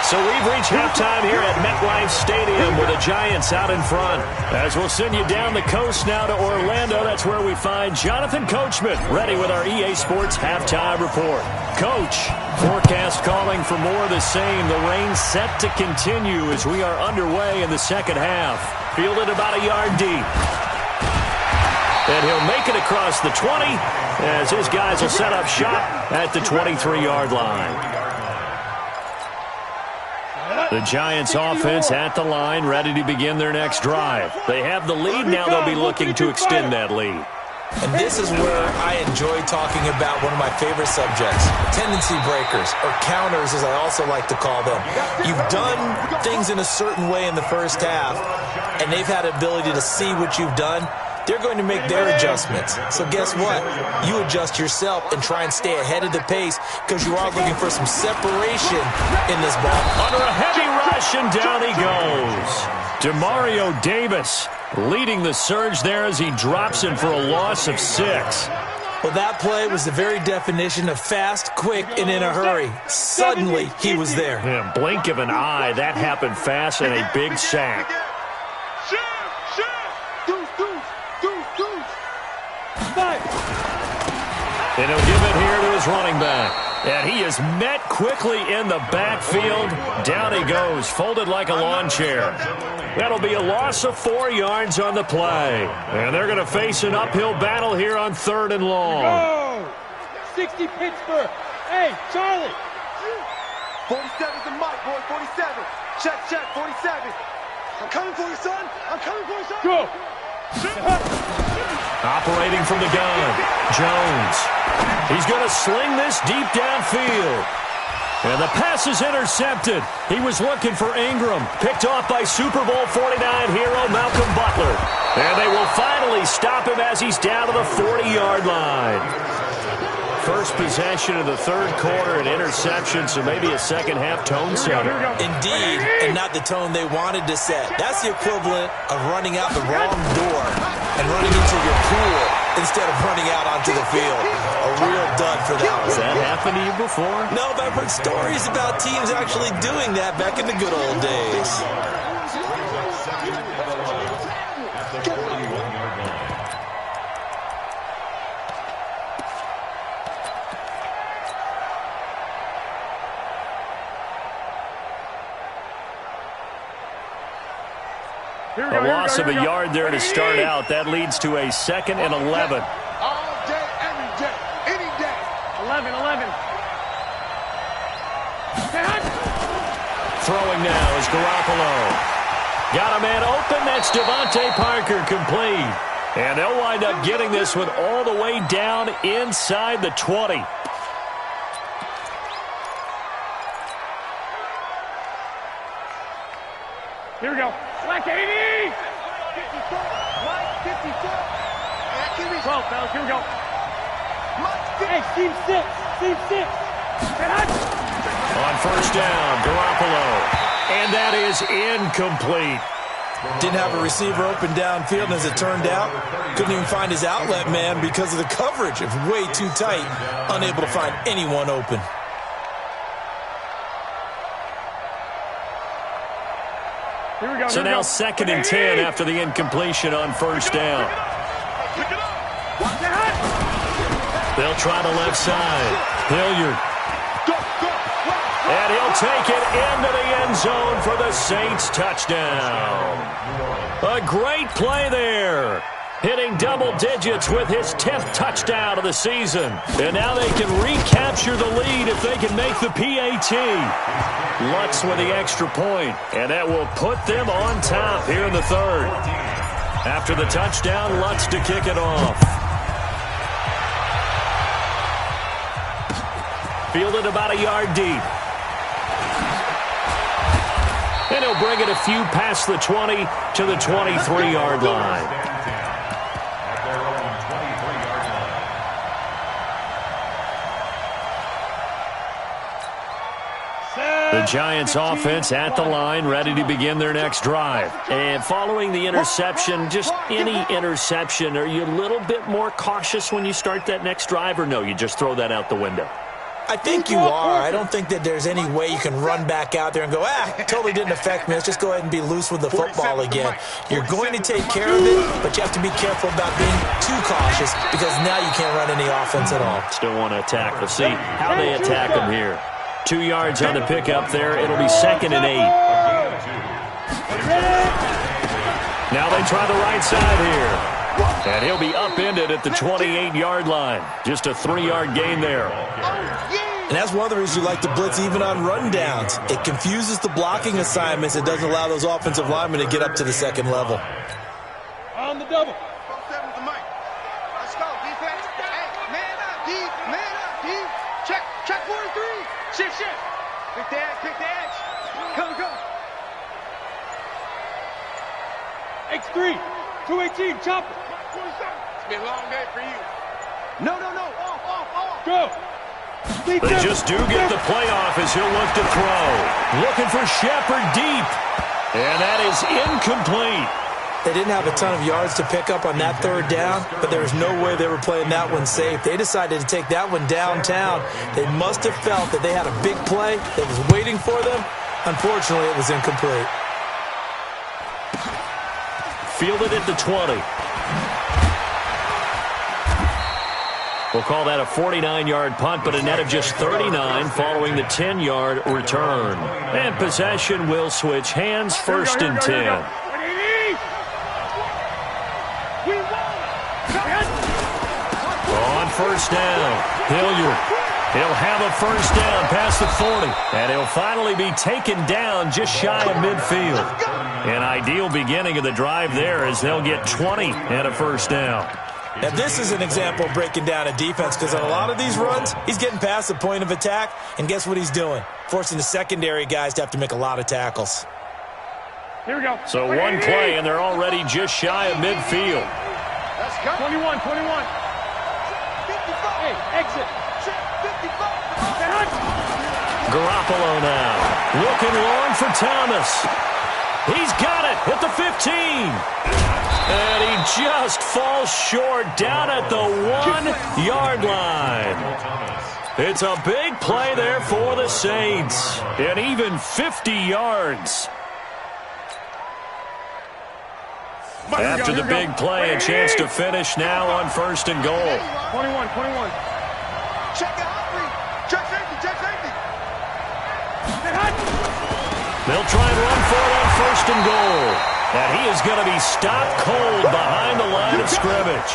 So we've reached halftime here at MetLife Stadium with the Giants out in front. As we'll send you down the coast now to Orlando, that's where we find Jonathan Coachman ready with our EA Sports halftime report. Coach, forecast calling for more of the same. The rain set to continue as we are underway in the second half. Fielded about a yard deep. And he'll make it across the 20 as his guys will set up shop at the 23-yard line. The Giants offense at the line, ready to begin their next drive. They have the lead, now they'll be looking to extend that lead. And this is where I enjoy talking about one of my favorite subjects, tendency breakers, or counters as I also like to call them. You've done things in a certain way in the first half, and they've had the ability to see what you've done. They're going to make their adjustments. So guess what? You adjust yourself and try and stay ahead of the pace because you are looking for some separation in this ball. Under a heavy rush, and down he goes. Demario Davis leading the surge there as he drops in for a loss of 6. Well, that play was the very definition of fast, quick, and in a hurry. Suddenly, he was there. Yeah, blink of an eye, that happened fast, and a big sack. And he'll give it here to his running back. And he is met quickly in the backfield. Down he goes, folded like a lawn chair. That'll be a loss of 4 yards on the play. And they're going to face an uphill battle here on third and long. Go! 60 Pittsburgh. Hey, Charlie. 47's the mic, boy. 47. Check, 47. I'm coming for you, son. Go. Operating from the gun, Jones. He's going to sling this deep downfield. And the pass is intercepted. He was looking for Ingram. Picked off by Super Bowl 49 hero Malcolm Butler. And they will finally stop him as he's down to the 40-yard line. first possession of the third quarter, an interception, so maybe a second-half tone setter. Indeed, and not the tone they wanted to set. That's the equivalent of running out the wrong door and running into your pool instead of running out onto the field. A real dud for that one. Has that happened to you before? No, but I've heard stories about teams actually doing that back in the good old days. A loss of a yard there to start out. That leads to a 2nd and 11. All day, every day, any day. 11. Throwing now is Garoppolo. Got a man open. That's Devontae Parker, complete. And they'll wind up getting this one all the way down inside the 20. Here we go. Black 80! 54, Mike 54. 12, fellas, here we go. Hey, team 6. On first down, Garoppolo. And that is incomplete. Didn't have a receiver open downfield, and as it turned out, couldn't even find his outlet man because of the coverage. It was way too tight, unable to find anyone open. Here we go. So now 2nd and 10 after the incompletion on first down. They'll try the left side. Hilliard. And he'll take it into the end zone for the Saints touchdown. A great play there. Hitting double digits with his 10th touchdown of the season. And now they can recapture the lead if they can make the PAT. Lutz with the extra point, and that will put them on top here in the third. After the touchdown, Lutz to kick it off. Fielded about a yard deep. And he'll bring it a few past the 20 to the 23-yard line. The Giants offense at the line, ready to begin their next drive. And following the interception, just any interception, are you a little bit more cautious when you start that next drive, or no, you just throw that out the window? I think you are. I don't think that there's any way you can run back out there and go, totally didn't affect me. Let's just go ahead and be loose with the football again. You're going to take care of it, but you have to be careful about being too cautious because now you can't run any offense at all. Still want to attack. We'll see how they attack them here. 2 yards on the pickup there. It'll be 2nd and 8. Now they try the right side here. And he'll be upended at the 28-yard line. Just a 3-yard gain there. And that's one of the reasons you like to blitz even on rundowns. It confuses the blocking assignments. It doesn't allow those offensive linemen to get up to the second level. On the double. Let's go, defense. Hey, man up, D. Man up, D. Check 43. Shift. Pick the edge. Come. X3. 218, chopper. It's been a long day for you. No. Off. Go. They just do get the play off as he'll look to throw. Looking for Shepard deep. And that is incomplete. They didn't have a ton of yards to pick up on that third down, but there was no way they were playing that one safe. They decided to take that one downtown. They must have felt that they had a big play that was waiting for them. Unfortunately, it was incomplete. Fielded at the 20. We'll call that a 49-yard punt, but a net of just 39 following the 10-yard return. And possession will switch hands, 1st and 10. On first down, Hilliard. He'll have a first down past the 40. And he'll finally be taken down just shy of midfield. An ideal beginning of the drive there as they'll get 20 and a first down. Now, this is an example of breaking down a defense because on a lot of these runs, he's getting past the point of attack, and guess what he's doing? Forcing the secondary guys to have to make a lot of tackles. Here we go. So one play, and they're already just shy of midfield. Let's go. 21. Hey, exit. Garoppolo now. Looking long for Thomas. He's got it at the 15. And he just falls short down at the 1-yard line. It's a big play there for the Saints. And even 50 yards. After the big play, a chance to finish now on 1st and goal. 21. Check it out. Check safety. They'll try and run for it on 1st and goal. And he is going to be stopped cold behind the line of scrimmage.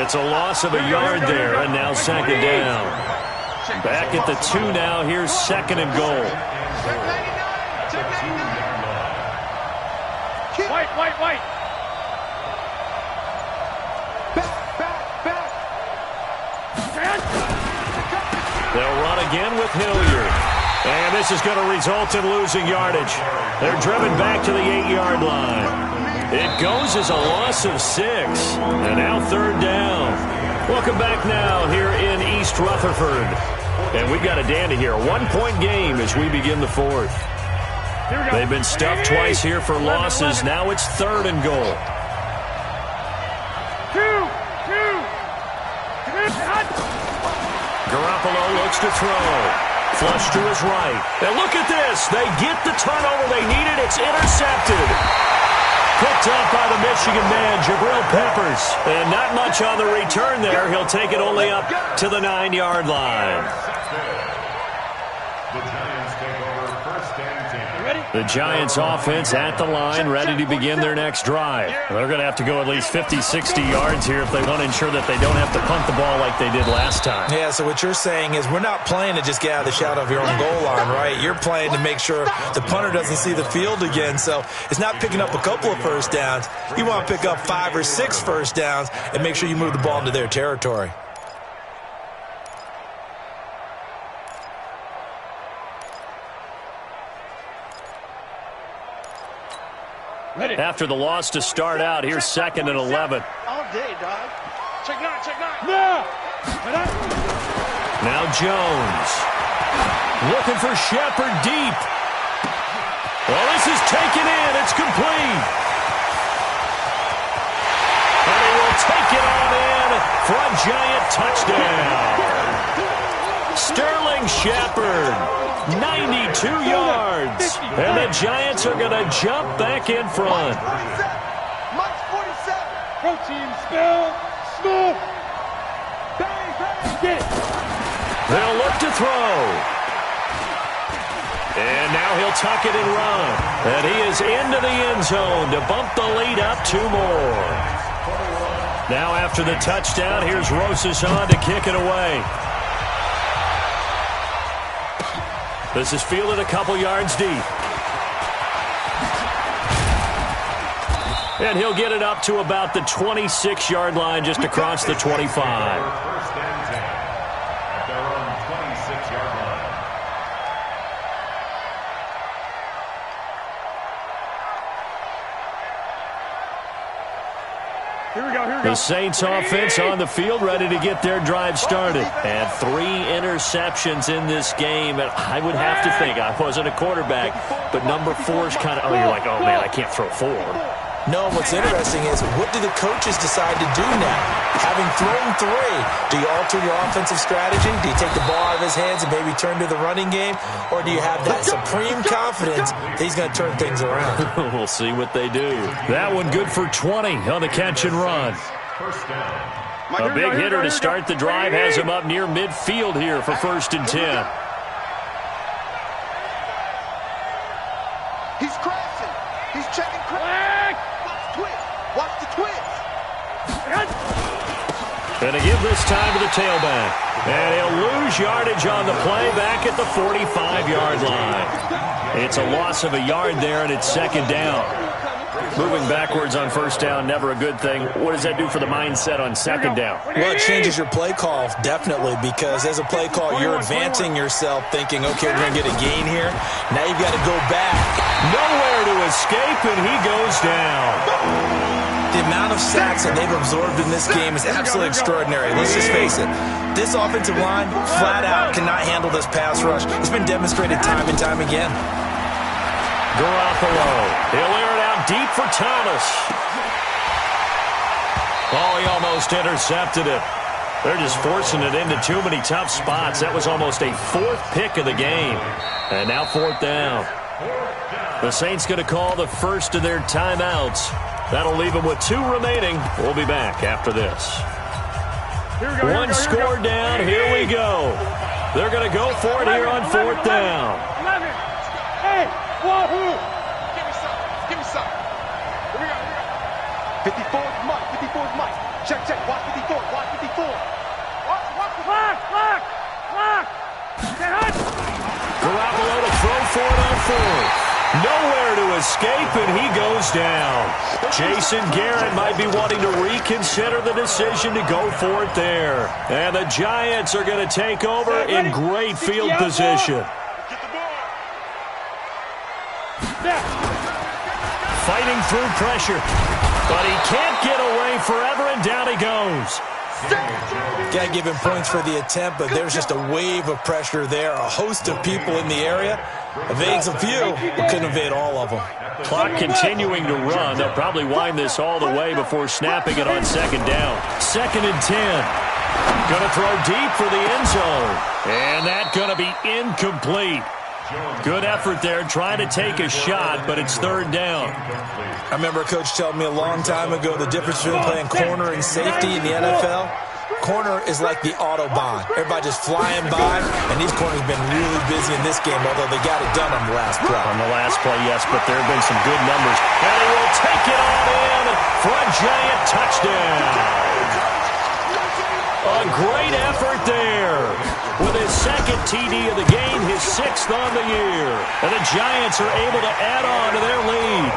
It's a loss of a yard there, and now 2nd down. Back at the 2 now. Here's 2nd and goal. White. They'll run again with Hilliard. And this is going to result in losing yardage. They're driven back to the 8-yard line. It goes as a loss of 6. And now 3rd down. Welcome back now here in East Rutherford. And we've got a dandy here. A 1-point game as we begin the 4th. They've been stuffed twice here for losses. Now it's 3rd and goal. 2. Garoppolo looks to throw. Flush to his right. And look at this. They get the turnover they needed. It's intercepted. Picked up by the Michigan man, Jabril Peppers. And not much on the return there. He'll take it only up to the 9-yard line. The Giants take over 1st and 10. The Giants offense at the line, ready to begin their next drive. They're going to have to go at least 50, 60 yards here if they want to ensure that they don't have to punt the ball like they did last time. Yeah, so what you're saying is we're not playing to just get out of the shadow of your own goal line, right? You're playing to make sure the punter doesn't see the field again. So it's not picking up a couple of first downs. You want to pick up 5 or 6 first downs and make sure you move the ball into their territory. After the loss to start out, here's 2nd and 11. All day, dog. Check 9. Now Jones. Looking for Shepard deep. Well, this is taken in. It's complete. And he will take it on in for a Giant touchdown. Sterling Shepard, 92 yards. And the Giants are going to jump back in front. Mike 47. Protein spill. Smoke. Bang. Get it. They'll look to throw. And now he'll tuck it and run. And he is into the end zone to bump the lead up 2 more. Now after the touchdown, here's Rosas on to kick it away. This is fielded a couple yards deep. And he'll get it up to about the 26-yard line just across the 25. 1st and 10 at their own 26-yard line. Here we go. The Saints offense on the field, ready to get their drive started. And 3 interceptions in this game. And I would have to think, I wasn't a quarterback, but number 4 is kind of, you're like, oh, man, I can't throw 4. No, what's interesting is what do the coaches decide to do now? Having thrown 3, do you alter your offensive strategy? Do you take the ball out of his hands and maybe turn to the running game? Or do you have that supreme confidence that he's going to turn things around? We'll see what they do. That one good for 20 on the catch and run. 1st down. A big hitter to start the drive has him up near midfield here for 1st and 10. He's crashing. He's checking crash. Watch the twist. And to give this time to the tailback. And he'll lose yardage on the play back at the 45-yard line. It's a loss of a yard there, and it's 2nd down. Moving backwards on 1st down, never a good thing. What does that do for the mindset on 2nd down? Well, it changes your play call, definitely, because as a play call, you're advancing yourself thinking, okay, we're going to get a gain here. Now you've got to go back. Nowhere to escape, and he goes down. The amount of sacks that they've absorbed in this game is absolutely extraordinary. Let's just face it. This offensive line, flat out, cannot handle this pass rush. It's been demonstrated time and time again. Garoppolo. He'll air it out deep for Thomas. Oh, he almost intercepted it. They're just forcing it into too many tough spots. That was almost a fourth pick of the game. And now fourth down. The Saints going to call the first of their timeouts. That'll leave them with 2 remaining. We'll be back after this. One score down. Here we go. They're going to go for it here on fourth down. 11. Hey, wahoo! Give me some. Here we go. 54 is Mike. 54 is Mike. Check. Watch 54. Watch 54. Lock. Garoppolo to throw for it on fourth. Nowhere to escape, and he goes down. Jason Garrett might be wanting to reconsider the decision to go for it there. And the Giants are going to take over in great field position. Fighting through pressure, but he can't get away forever, and down he goes. Got to give him points for the attempt, but there's just a wave of pressure there. A host of people in the area. Evades a few, but couldn't evade all of them. Clock continuing to run. They'll probably wind this all the way before snapping it on second down. 2nd and 10. Going to throw deep for the end zone. And that's going to be incomplete. Good effort there, trying to take a shot, but it's 3rd down. I remember a coach telling me a long time ago the difference between playing corner and safety in the NFL. Corner is like the Autobahn. Everybody just flying by, and these corners have been really busy in this game, although they got it done on the last play. On the last play, yes, but there have been some good numbers. And he will take it on in for a Giant touchdown. A great effort there. With his 2nd TD of the game, his 6th on the year. And the Giants are able to add on to their lead.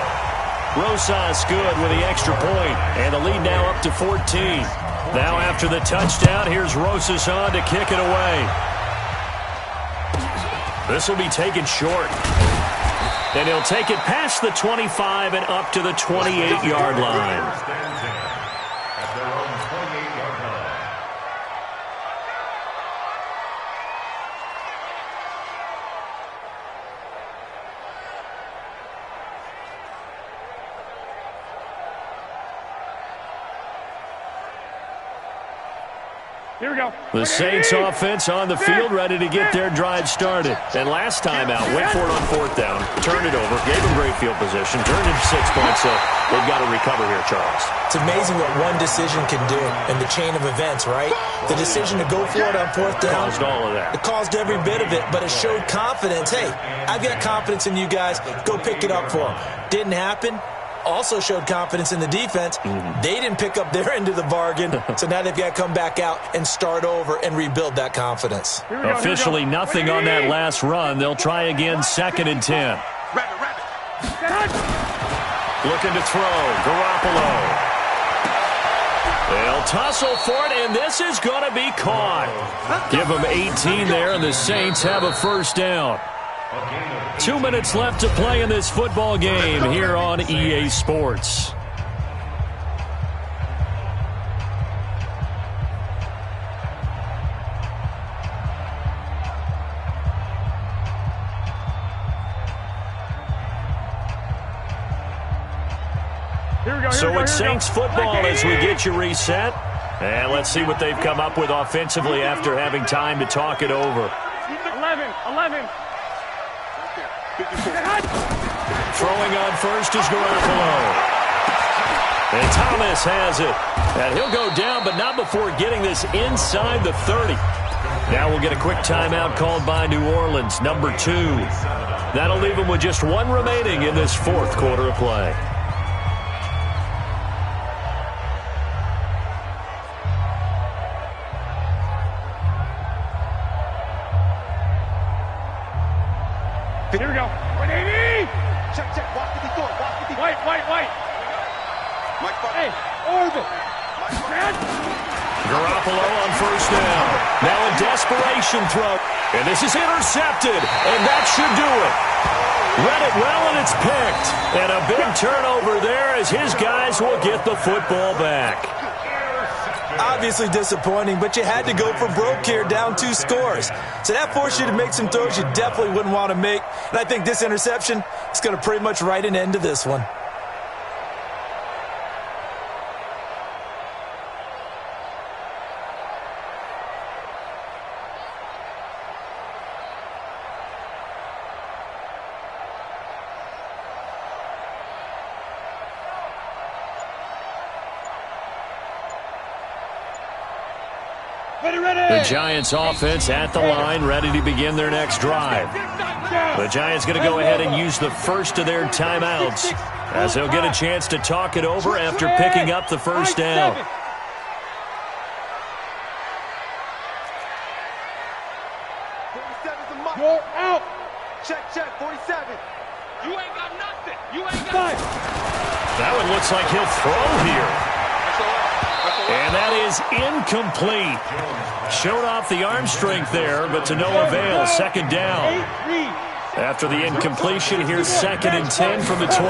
Rosas good with the extra point, and the lead now up to 14. Now after the touchdown, here's Rosas on to kick it away. This will be taken short. And he'll take it past the 25 and up to the 28-yard line. Here we go. The Saints offense on the field, ready to get their drive started. And last time out, went for it on 4th down, turned it over, gave them great field position, turned it 6 points, so they've got to recover here, Charles. It's amazing what one decision can do in the chain of events, right? The decision to go for it on 4th down. Caused all of that. It caused every bit of it, but it showed confidence. Hey, I've got confidence in you guys. Go pick it up for them. Didn't happen. Also showed confidence in the defense. They didn't pick up their end of the bargain, so now they've got to come back out and start over and rebuild that confidence. Officially nothing on that last run. They'll try again, 2nd and 10. Looking to throw. Garoppolo. They'll tussle for it, and this is going to be caught. Give them 18 there, and the Saints have a 1st down. 2 minutes left to play in this football game here on EA Sports. So it's Saints football as we get you reset. And let's see what they've come up with offensively after having time to talk it over. 11. Throwing on first is Garoppolo. And Thomas has it. And he'll go down, but not before getting this inside the 30. Now we'll get a quick timeout called by New Orleans, number 2. That'll leave them with just 1 remaining in this 4th quarter of play. Here we go. 180. Check. Watch 54. Watch 54. White. Mike, hey, orbit. Garoppolo on 1st down. Now a desperation throw. And this is intercepted. And that should do it. Read it well, and it's picked. And a big turnover there as his guys will get the football back. Obviously disappointing, but you had to go for broke here, down 2 scores. So that forced you to make some throws you definitely wouldn't want to make. And I think this interception is going to pretty much write an end to this one. The Giants offense at the line, ready to begin their next drive. The Giants going to go ahead and use the first of their timeouts as they'll get a chance to talk it over after picking up the first down. You're out. Check, 47. You ain't got nothing. You ain't got nothing. That one looks like he'll throw here. And that is incomplete. Showed off the arm strength there, but to no avail. Second down. After the incompletion, here's 2nd and 10 from the 20.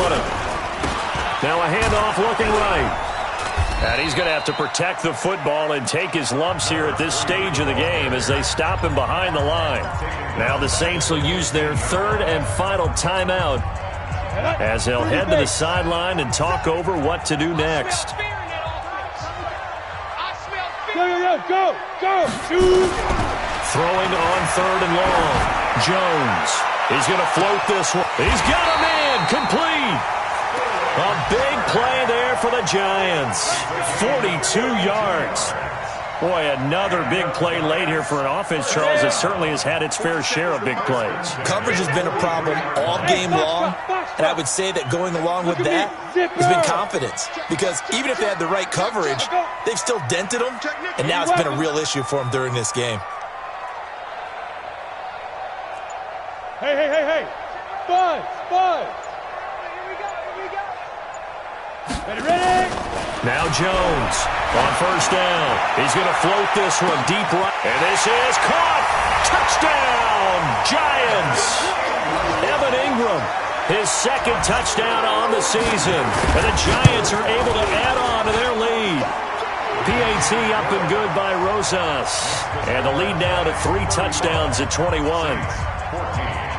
Now a handoff looking right. And he's going to have to protect the football and take his lumps here at this stage of the game as they stop him behind the line. Now the Saints will use their 3rd and final timeout as they'll head to the sideline and talk over what to do next. Go, shoot. Throwing on 3rd and long. Jones. He's going to float this one. He's got a man complete. A big play there for the Giants. 42 yards. Boy, another big play late here for an offense, Charles, that certainly has had its fair share of big plays. Coverage has been a problem all game long, and I would say that going along with that has been confidence. Because even if they had the right coverage, they've still dented them, and now it's been a real issue for them during this game. Hey. Buzz. Ready? Now Jones on first down. He's going to float this one deep right. And this is caught. Touchdown, Giants. Evan Ingram, his 2nd touchdown on the season. And the Giants are able to add on to their lead. PAT up and good by Rosas. And the lead now to 3 touchdowns at 21.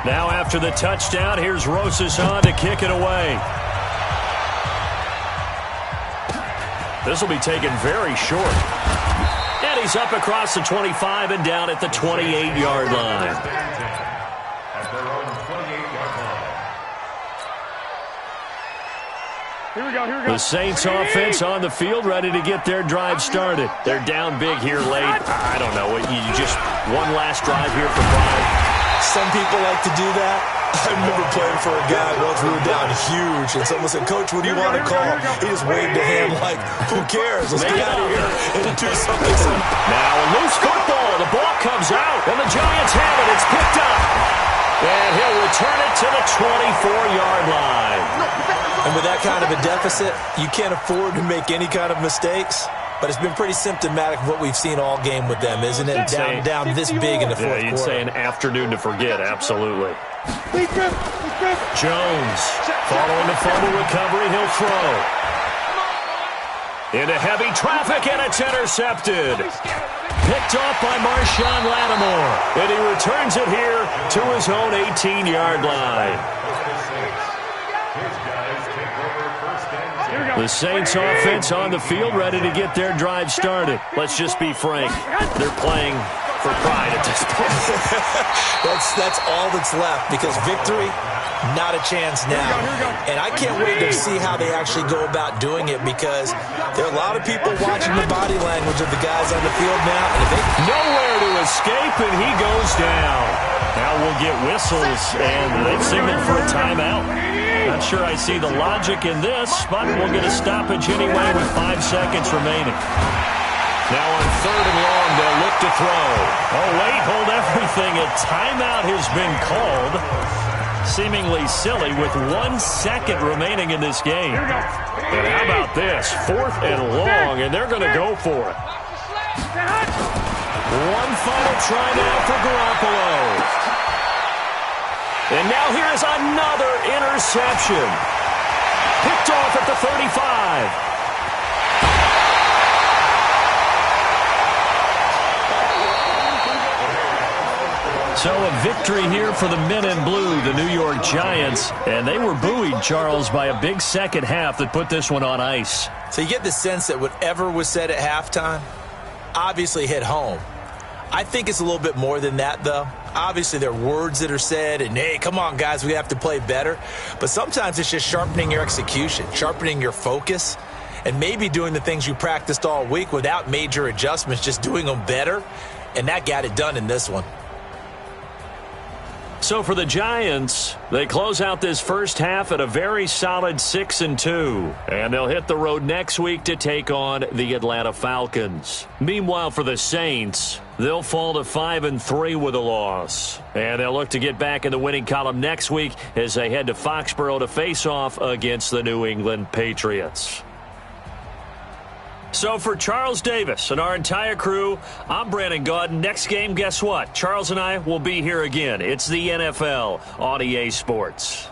Now after the touchdown, here's Rosas on to kick it away. This will be taken very short. And he's up across the 25 and down at the 28-yard line. At their own 28-yard line. Here we go. The Saints offense on the field, ready to get their drive started. They're down big here late. I don't know. You just one last drive here for Brian. Some people like to do that. I remember playing for a guy once we were down huge, and someone said, "Coach, what do you want to call?" He just waved a hand like, "Who cares? Let's get out of here and do something." Now a loose football. The ball comes out, and the Giants have it. It's picked up. And he'll return it to the 24-yard line. And with that kind of a deficit, you can't afford to make any kind of mistakes. But it's been pretty symptomatic of what we've seen all game with them, isn't it? Down this big in the fourth quarter. You'd say an afternoon to forget, absolutely. Jones, following the fumble recovery, he'll throw. Into heavy traffic, and it's intercepted. Picked off by Marshawn Lattimore. And he returns it here to his own 18-yard line. The Saints offense on the field, ready to get their drive started. Let's just be frank. They're playing for pride at this point. That's all that's left, because victory, not a chance now. And I can't wait to see how they actually go about doing it, because there are a lot of people watching the body language of the guys on the field now. And if they nowhere to escape, and he goes down. Now we'll get whistles, and they've signaled for a timeout. Not sure I see the logic in this, but we'll get a stoppage anyway with 5 seconds remaining. Now on 3rd and long, they'll look to throw. Oh, wait, hold everything. A timeout has been called. Seemingly silly with 1 second remaining in this game. And how about this? 4th and long, and they're going to go for it. One final try now for Garoppolo. And now here is another interception. Picked off at the 35. drive. So a victory here for the men in blue, the New York Giants. And they were buoyed, Charles, by a big second half that put this one on ice. So you get the sense that whatever was said at halftime obviously hit home. I think it's a little bit more than that, though. Obviously, there are words that are said, and, hey, come on, guys, we have to play better. But sometimes it's just sharpening your execution, sharpening your focus, and maybe doing the things you practiced all week without major adjustments, just doing them better. And that got it done in this one. So for the Giants, they close out this first half at a very solid 6-2. And they'll hit the road next week to take on the Atlanta Falcons. Meanwhile, for the Saints, they'll fall to 5-3 with a loss. And they'll look to get back in the winning column next week as they head to Foxborough to face off against the New England Patriots. So for Charles Davis and our entire crew, I'm Brandon Gaudin. Next game, guess what? Charles and I will be here again. It's the NFL on EA Sports.